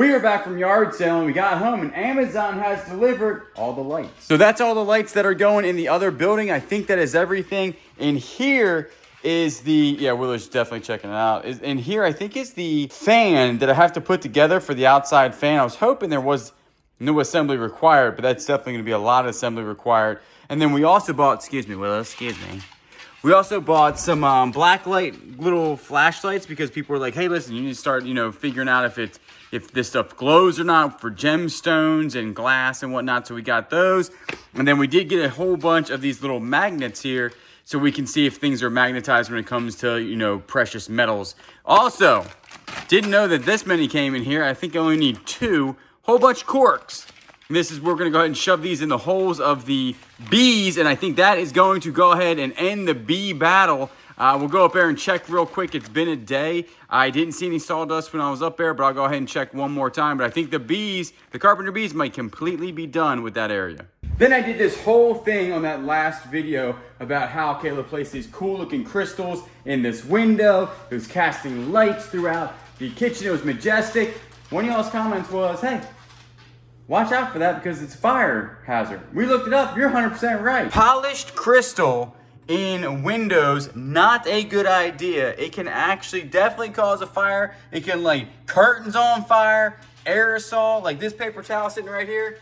We are back from yard sale and we got home and Amazon has delivered all the lights. So that's all the lights that are going in the other building. I think that is everything. And here is the, yeah, Willow's definitely checking it out. And here I think is the fan that I have to put together for the outside fan. I was hoping there was no assembly required, but that's definitely gonna be a lot of assembly required. And then we also bought, excuse me, Willow, excuse me. We also bought some black light little flashlights because people were like, hey, listen, you need to start, figuring out if this stuff glows or not for gemstones and glass and whatnot. So we got those. And then we did get a whole bunch of these little magnets here so we can see if things are magnetized when it comes to, precious metals. Also, didn't know that this many came in here. I think I only need 2, whole bunch of corks. We're gonna go ahead and shove these in the holes of the bees, and I think that is going to go ahead and end the bee battle. We'll go up there and check real quick. It's been a day. I didn't see any sawdust when I was up there, but I'll go ahead and check one more time. But I think the carpenter bees might completely be done with that area. Then I did this whole thing on that last video about how Caleb placed these cool looking crystals in this window. It was casting lights throughout the kitchen. It was majestic. One of y'all's comments was, hey, watch out for that because it's a fire hazard. We looked it up. You're 100% right. Polished crystal in windows, not a good idea. It can actually definitely cause a fire. It can light curtains on fire, aerosol, like this paper towel sitting right here.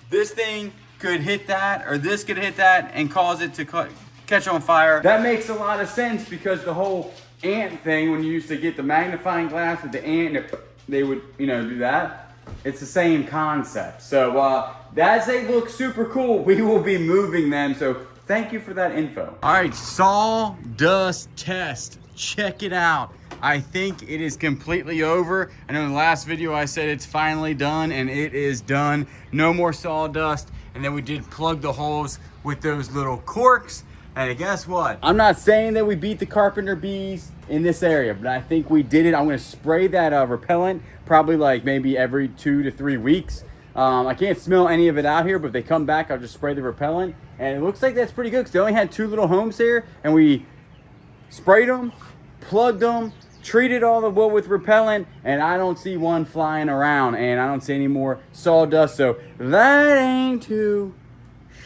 This thing could hit that, or this could hit that and cause it to catch on fire. That makes a lot of sense because the whole ant thing, when you used to get the magnifying glass with the ant, they would, do that. It's the same concept. So as they look super cool, we will be moving them. So thank you for that info. All right, sawdust test. Check it out. I think it is completely over. I know in the last video I said it's finally done, and it is done. No more sawdust. And then we did plug the holes with those little corks. And guess what? I'm not saying that we beat the carpenter bees in this area, but I think we did it. I'm gonna spray that repellent probably like maybe every 2 to 3 weeks. I can't smell any of it out here, but if they come back, I'll just spray the repellent. And it looks like that's pretty good because they only had 2 little homes here, and we sprayed them, plugged them, treated all the wood with repellent, and I don't see one flying around, and I don't see any more sawdust, so that ain't too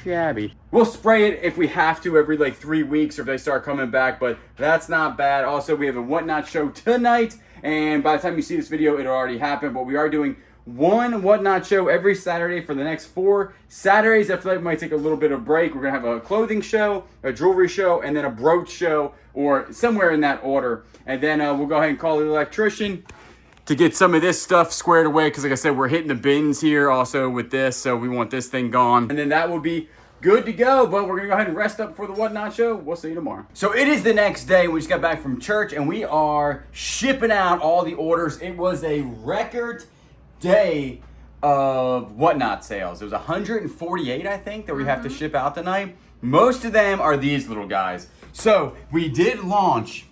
shabby. We'll spray it if we have to every like 3 weeks or if they start coming back, but that's not bad. Also, we have a Whatnot show tonight, and by the time you see this video, it'll already happen, but we are doing one Whatnot show every Saturday for the next 4 Saturdays. After that, we might take a little bit of break. We're gonna have a clothing show, a jewelry show, and then a brooch show, or somewhere in that order. And then we'll go ahead and call the electrician to get some of this stuff squared away, because like I said, we're hitting the bins here also with this, so we want this thing gone. And then that will be good to go, but we're gonna go ahead and rest up for the Whatnot show. We'll see you tomorrow. So it is the next day. We just got back from church, and we are shipping out all the orders. It was a record day of Whatnot sales. It was 148, I think, that we have to ship out tonight. Most of them are these little guys. So we did launch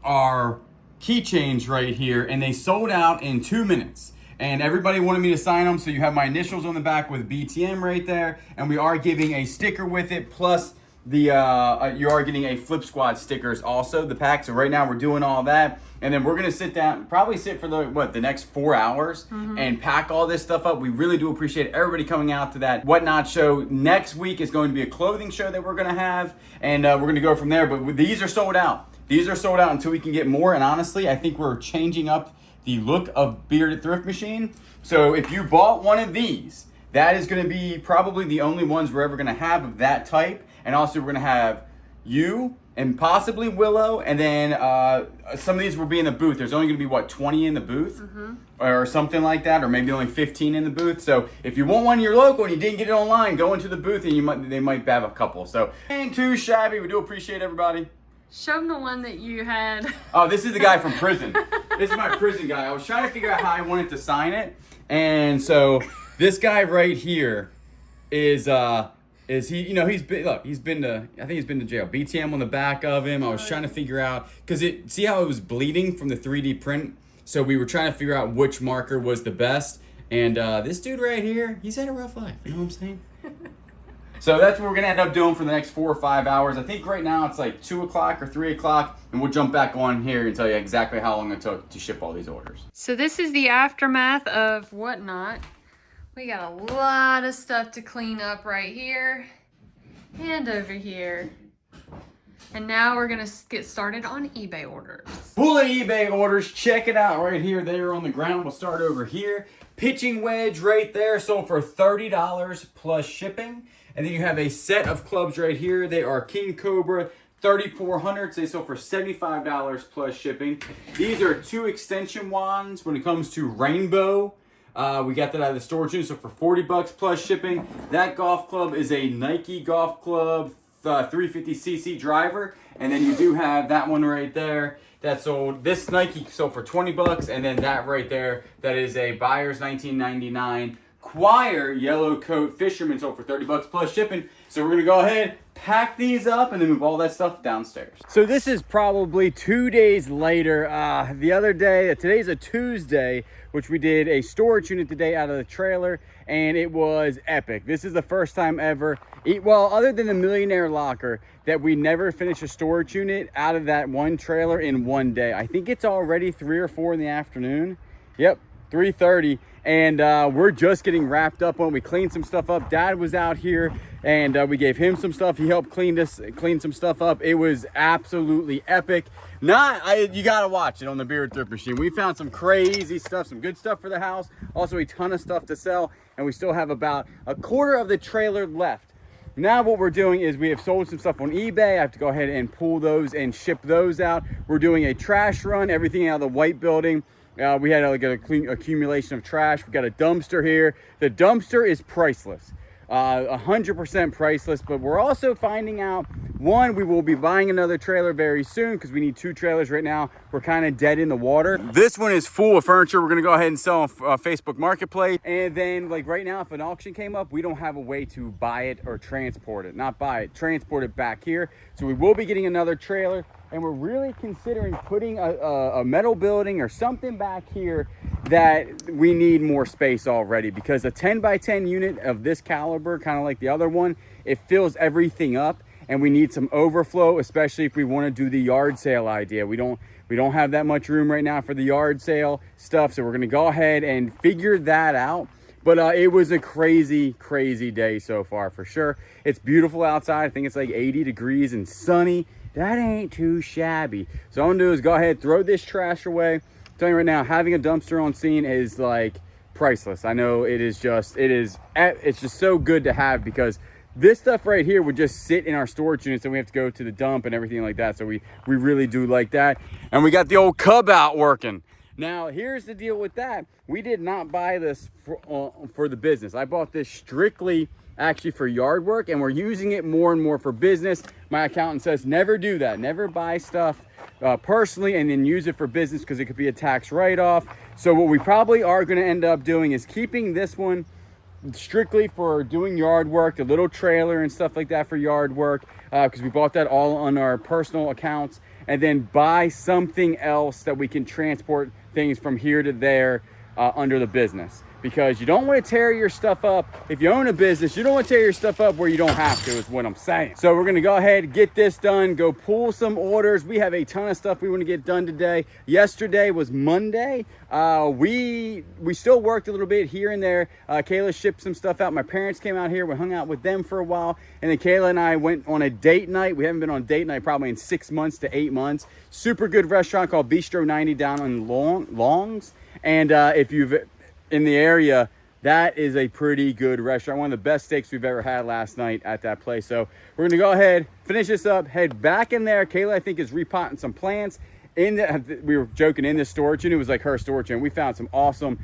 our keychains right here, and they sold out in 2 minutes. And everybody wanted me to sign them, so you have my initials on the back with BTM right there, and we are giving a sticker with it, plus the you are getting a Flip Squad stickers also, the pack. So right now we're doing all that, and then we're gonna sit down, probably sit for the next 4 hours and pack all this stuff up. We really do appreciate everybody coming out to that Whatnot show. Next week is going to be a clothing show that we're gonna have, and we're gonna go from there. But these are sold out. These are sold out until we can get more, and honestly, I think we're changing up the look of Bearded Thrift Machine. So if you bought one of these, that is going to be probably the only ones we're ever going to have of that type. And also we're going to have you and possibly Willow, and then some of these will be in the booth. There's only going to be, what, 20 in the booth? Or something like that, or maybe only 15 in the booth. So if you want one in your local and you didn't get it online, go into the booth and they might have a couple. So ain't too shabby. We do appreciate everybody. Show them the one that you had. Oh, this is the guy from prison. This is my prison guy. I was trying to figure out how I wanted to sign it. And so this guy right here is he, he's been, look, I think he's been to jail. BTM on the back of him. I was trying to figure out, because see how it was bleeding from the 3D print? So we were trying to figure out which marker was the best. And this dude right here, he's had a rough life. You know what I'm saying? So that's what we're gonna end up doing for the next 4 or 5 hours. I think right now it's like 2 o'clock or 3 o'clock, and we'll jump back on here and tell you exactly how long it took to ship all these orders. So this is the aftermath of whatnot. We got a lot of stuff to clean up right here and over here. And now we're gonna get started on eBay orders. Full of eBay orders, check it out right here. They are on the ground. We'll start over here. Pitching wedge right there, sold for $30 plus shipping. And then you have a set of clubs right here. They are King Cobra 3400s. They sold for $75 plus shipping. These are 2 extension wands when it comes to rainbow. We got that out of the storage unit, so for $40 plus shipping. That golf club is a Nike golf club 350cc driver. And then you do have that one right there. That sold, this Nike sold for $20, and then that right there, that is a Buyers 1999 Choir yellow coat fisherman, sold for $30 plus shipping. So we're gonna go ahead, pack these up, and then move all that stuff downstairs. So this is probably 2 days later. The other day, today's a Tuesday, which we did a storage unit today out of the trailer, and it was epic. This is the first time ever, well, other than the Millionaire Locker, that we never finished a storage unit out of that one trailer in one day. I think it's already 3 or 4 in the afternoon. Yep, 3:30. And we're just getting wrapped up on. We cleaned some stuff up. Dad was out here, and we gave him some stuff. He helped clean some stuff up. It was absolutely epic. You gotta watch it on the Bearded Thrift Machine. We found some crazy stuff, some good stuff for the house. Also a ton of stuff to sell, and we still have about a quarter of the trailer left. Now what we're doing is we have sold some stuff on eBay. I have to go ahead and pull those and ship those out. We're doing a trash run, everything out of the white building. We had like a clean accumulation of trash. We got a dumpster here. The dumpster is priceless, 100% priceless. But we're also finding out, one, we will be buying another trailer very soon because we need 2 trailers right now. We're kind of dead in the water. This one is full of furniture. We're gonna go ahead and sell on Facebook Marketplace. And then like right now, if an auction came up, we don't have a way to buy it or transport it. Not buy it, transport it back here. So we will be getting another trailer. And we're really considering putting a metal building or something back here that we need more space already, because a 10 by 10 unit of this caliber, kind of like the other one, it fills everything up, and we need some overflow, especially if we want to do the yard sale idea. We don't have that much room right now for the yard sale stuff, so we're going to go ahead and figure that out. But it was a crazy, crazy day so far for sure. It's beautiful outside. I think it's like 80 degrees and sunny. That ain't too shabby. So all I'm gonna do is go ahead, throw this trash away. I'm telling you right now, having a dumpster on scene is like priceless. I know it's just so good to have, because this stuff right here would just sit in our storage units and we have to go to the dump and everything like that. So we really do like that. And we got the old Cub out working. Now, here's the deal with that. We did not buy this for the business. I bought this strictly actually for yard work, and we're using it more and more for business. My accountant says never do that. Never buy stuff personally and then use it for business, because it could be a tax write-off. So what we probably are going to end up doing is keeping this one strictly for doing yard work, a little trailer and stuff like that for yard work, because we bought that all on our personal accounts, and then buy something else that we can transport things from here to there under the business. Because you don't want to tear your stuff up. If you own a business, you don't want to tear your stuff up where you don't have to, is what I'm saying. So we're going to go ahead, get this done, go pull some orders. We have a ton of stuff we want to get done today. Yesterday was Monday. We still worked a little bit here and there. Kayla shipped some stuff out. My parents came out here. We hung out with them for a while. And then Kayla and I went on a date night. We haven't been on a date night probably in 6 months to 8 months. Super good restaurant called Bistro 90 down in Longs. And if you've in the area, that is a pretty good restaurant. One of the best steaks we've ever had last night at that place. So we're gonna go ahead, finish this up, head back in there. Kayla, I think, is repotting some plants. We were joking, in the storage unit. It was like her storage unit. We found some awesome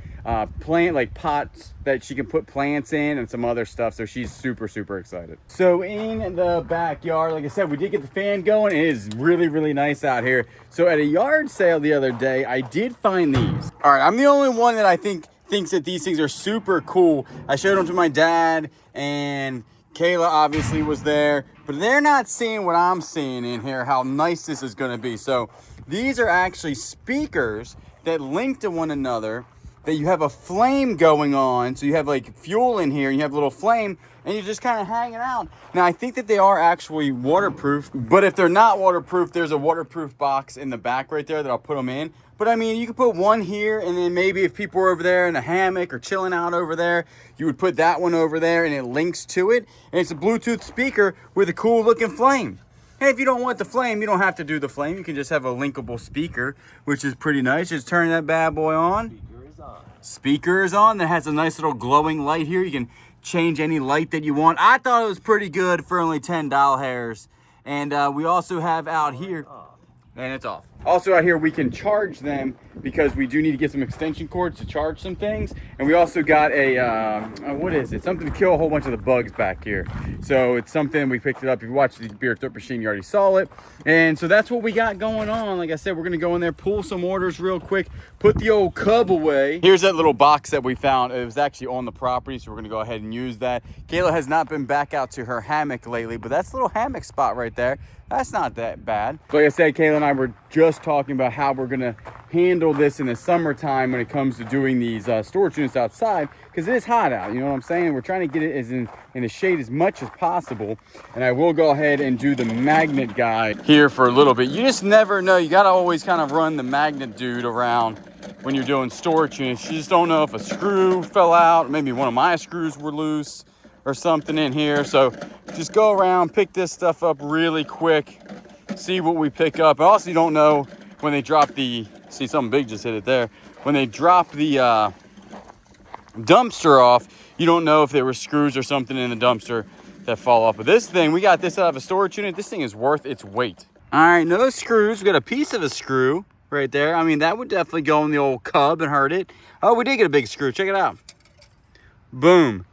plant, like pots that she can put plants in and some other stuff. So she's super, super excited. So in the backyard, like I said, we did get the fan going. It is really, really nice out here. So at a yard sale the other day, I did find these. All right, I'm the only one that I thinks that these things are super cool. I showed them to my dad, and Kayla obviously was there, but they're not seeing what I'm seeing in here, how nice this is gonna be. So these are actually speakers that link to one another that you have a flame going on. So you have like fuel in here and you have a little flame and you're just kind of hanging out. Now I think that they are actually waterproof, but if they're not waterproof, there's a waterproof box in the back right there that I'll put them in. But I mean, you could put one here, and then maybe if people are over there in a hammock or chilling out over there, you would put that one over there and it links to it. And it's a Bluetooth speaker with a cool looking flame. Hey, if you don't want the flame, you don't have to do the flame. You can just have a linkable speaker, which is pretty nice. Just turn that bad boy on. Speaker is on. Speaker is on. That has a nice little glowing light here. You can change any light that you want. I thought it was pretty good for only $10. And we also have out here, and it's off. Also out here, we can charge them because we do need to get some extension cords to charge some things. And we also got a, what is it? Something to kill a whole bunch of the bugs back here. So it's something, we picked it up. If you watched the Bearded Thrift Machine, you already saw it. And so that's what we got going on. Like I said, we're gonna go in there, pull some orders real quick, put the old cub away. Here's that little box that we found. It was actually on the property, so we're gonna go ahead and use that. Kayla has not been back out to her hammock lately, but that's a little hammock spot right there. That's not that bad. Like I said, Kayla and I were just talking about how we're gonna handle this in the summertime when it comes to doing these storage units outside, because it is hot out, you know what I'm saying? We're trying to get it as in the shade as much as possible. And I will go ahead and do the magnet guy here for a little bit. You just never know. You gotta always kind of run the magnet dude around when you're doing storage units. You just don't know if a screw fell out, maybe one of my screws were loose or something in here. So just go around, pick this stuff up really quick, see what we pick up. And also, you don't know when they drop the, see something big just hit it there. When they drop the dumpster off, you don't know if there were screws or something in the dumpster that fall off. But this thing, we got this out of a storage unit. This thing is worth its weight. All right, no screws. We got a piece of a screw right there. I mean, that would definitely go in the old cub and hurt it. Oh, we did get a big screw. Check it out. Boom.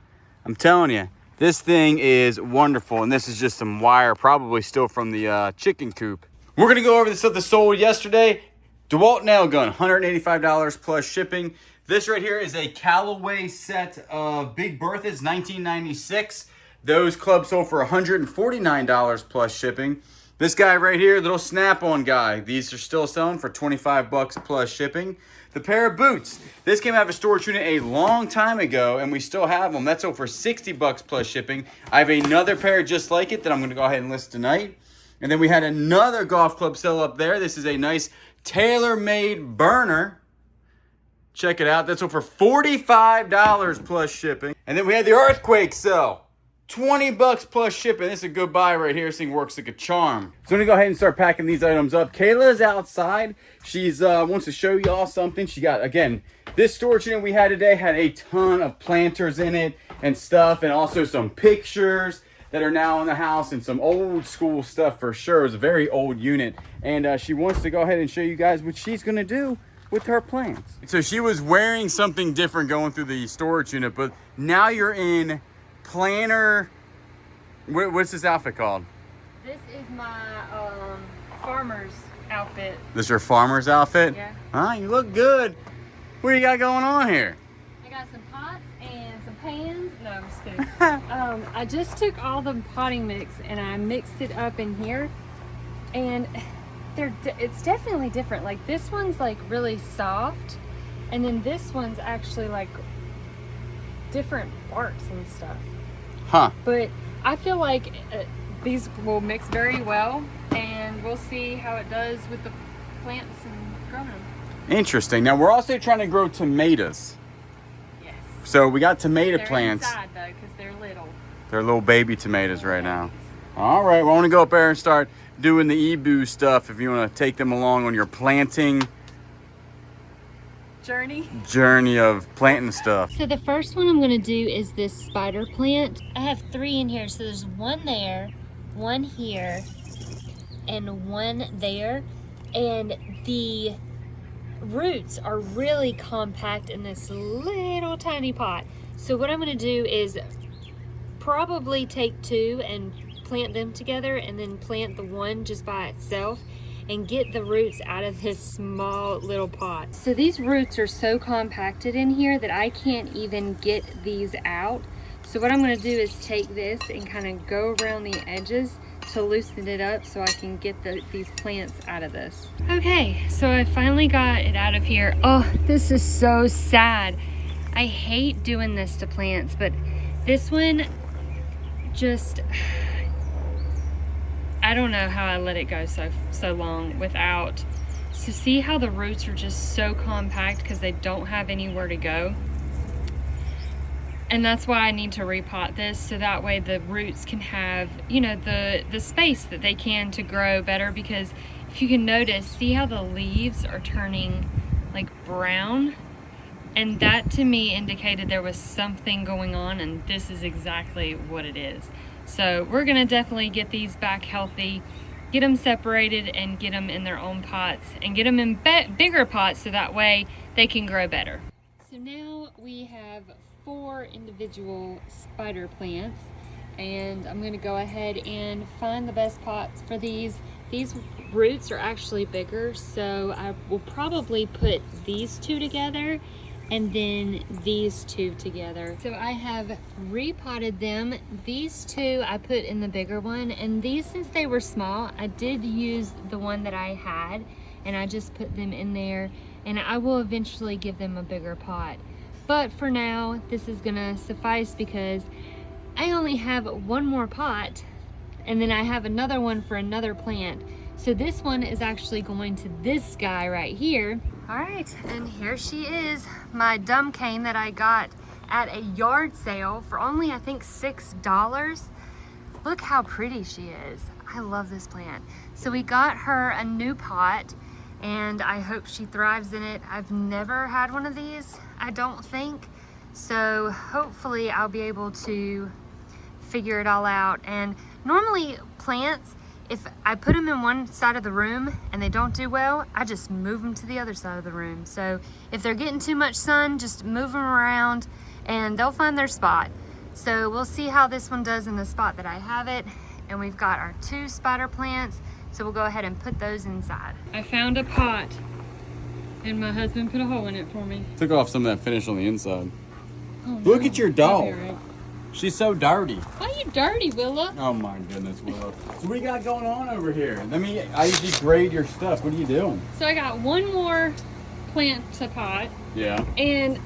I'm telling you, this thing is wonderful. And this is just some wire, probably still from the chicken coop. We're going to go over the stuff that sold yesterday. DeWalt nail gun, $185 plus shipping. This right here is a Callaway set of Big Berthas, 1996. Those clubs sold for $149 plus shipping. This guy right here, little snap-on guy. These are still selling for 25 bucks plus shipping. The pair of boots. This came out of a storage unit a long time ago, and we still have them. That's sold for 60 bucks plus shipping. I have another pair just like it that I'm going to go ahead and list tonight. And then we had another golf club sell up there. This is a nice tailor-made burner. Check it out. That's sold for $45 plus shipping. And then we had the earthquake sell. 20 bucks plus shipping. This is a good buy right here. This thing works like a charm. So I'm gonna go ahead and start packing these items up. Kayla's outside. She's wants to show y'all something. She got, again, this storage unit we had today had a ton of planters in it and stuff, and also some pictures that are now in the house and some old school stuff for sure. It was a very old unit. And she wants to go ahead and show you guys what she's gonna do with her plants. So she was wearing something different going through the storage unit, but now you're in planner. What's this outfit called? This is my farmer's outfit. This is your farmer's outfit? Yeah. Huh? You look good. What do you got going on here? I got some pots and some pans. No, I'm just kidding. I just took all the potting mix and I mixed it up in here, and it's definitely different. Like this one's like really soft, and then this one's actually like different barks and stuff. Huh. But I feel like these will mix very well, and we'll see how it does with the plants and growing them. Interesting. Now we're also trying to grow tomatoes. Yes. So we got tomato They're plants. inside though, because they're little. They're little baby tomatoes right now. All right, well, I want to go up there and start doing the e-boo stuff if you want to take them along on your planting journey of planting stuff. So the first one I'm going to do is this spider plant. I have 3 in here. So there's one there, one here, and one there. And the roots are really compact in this little tiny pot. So what I'm going to do is probably take 2 and plant them together, and then plant the one just by itself and get the roots out of this small little pot. So these roots are so compacted in here that I can't even get these out. So what I'm gonna do is take this and kind of go around the edges to loosen it up so I can get these plants out of this. Okay, so I finally got it out of here. Oh, this is so sad. I hate doing this to plants, but this one just, I don't know how I let it go so long without. So see how the roots are just so compact because they don't have anywhere to go. And that's why I need to repot this, so that way the roots can have, you know, the space that they can to grow better. Because if you can notice, see how the leaves are turning like brown? And that to me indicated there was something going on, and this is exactly what it is. So we're gonna definitely get these back healthy, get them separated and get them in their own pots and get them in bigger pots so that way they can grow better. So now we have 4 individual spider plants, and I'm gonna go ahead and find the best pots for these. These roots are actually bigger, so I will probably put these 2 together and then these 2 together. So I have repotted them. These 2 I put in the bigger one, and these, since they were small, I did use the one that I had and I just put them in there, and I will eventually give them a bigger pot. But for now, this is gonna suffice because I only have 1 more pot, and then I have another one for another plant. So this one is actually going to this guy right here. All right, and here she is, my dumb cane that I got at a yard sale for only, I think, $6. Look how pretty she is. I love this plant. So we got her a new pot, and I hope she thrives in it. I've never had one of these, I don't think. So hopefully I'll be able to figure it all out. And normally plants, if I put them in one side of the room and they don't do well, I just move them to the other side of the room. So if they're getting too much sun, just move them around and they'll find their spot. So we'll see how this one does in the spot that I have it. And we've got our 2 spider plants, so we'll go ahead and put those inside. I found a pot and my husband put a hole in it for me. Took off some of that finish on the inside. Oh, Look no. at your dog. Right. She's so dirty. Why are you dirty, Willa? Oh my goodness, Willow. So what do you got going on over here? I usually grade your stuff. What are you doing? So I got 1 more plant to pot. Yeah. And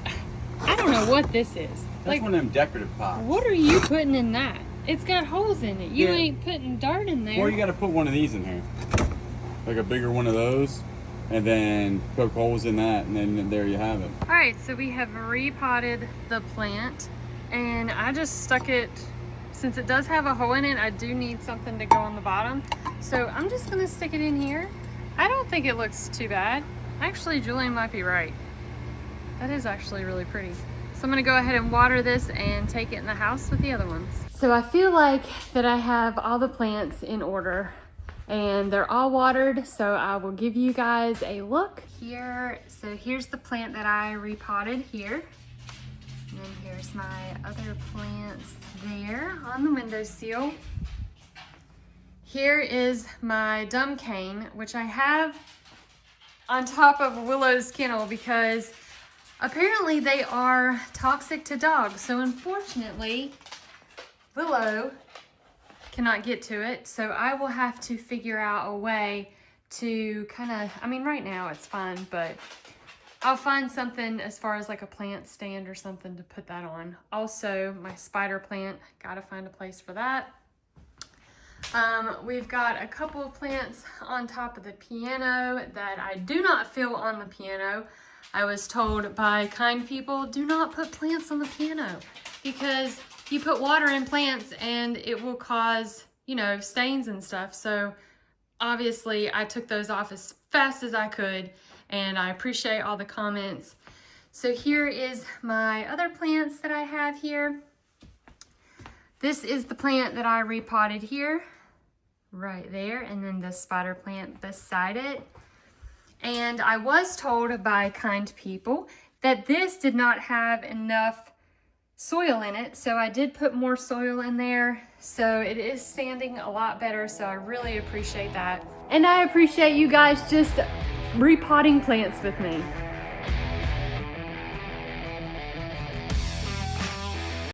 I don't know what this is. That's Like, one of them decorative pots. what are you putting in that? It's got holes in it. You Yeah. ain't putting dirt in there. Well, you got to put one of these in here. Like a bigger one of those. And then poke holes in that, and then there you have it. All right, so we have repotted the plant, and I just stuck it, since it does have a hole in it, I do need something to go on the bottom. So I'm just gonna stick it in here. I don't think it looks too bad. Actually, Julian might be right. That is actually really pretty. So I'm gonna go ahead and water this and take it in the house with the other ones. So I feel like that I have all the plants in order and they're all watered, so I will give you guys a look here. So here's the plant that I repotted here. And then here's my other plants there on the windowsill. Here is my dumb cane, which I have on top of Willow's kennel because apparently they are toxic to dogs. So unfortunately, Willow cannot get to it. So I will have to figure out a way to kind of, I mean, right now it's fine, but I'll find something as far as like a plant stand or something to put that on. Also, my spider plant, gotta find a place for that. We've got a couple of plants on top of the piano that I do not feel on the piano. I was told by kind people, do not put plants on the piano because you put water in plants and it will cause, you know, stains and stuff. So obviously I took those off as fast as I could, and I appreciate all the comments. So here is my other plants that I have here. This is the plant that I repotted here, right there, and then the spider plant beside it. And I was told by kind people that this did not have enough soil in it, so I did put more soil in there, so it is standing a lot better, so I really appreciate that. And I appreciate you guys just repotting plants with me.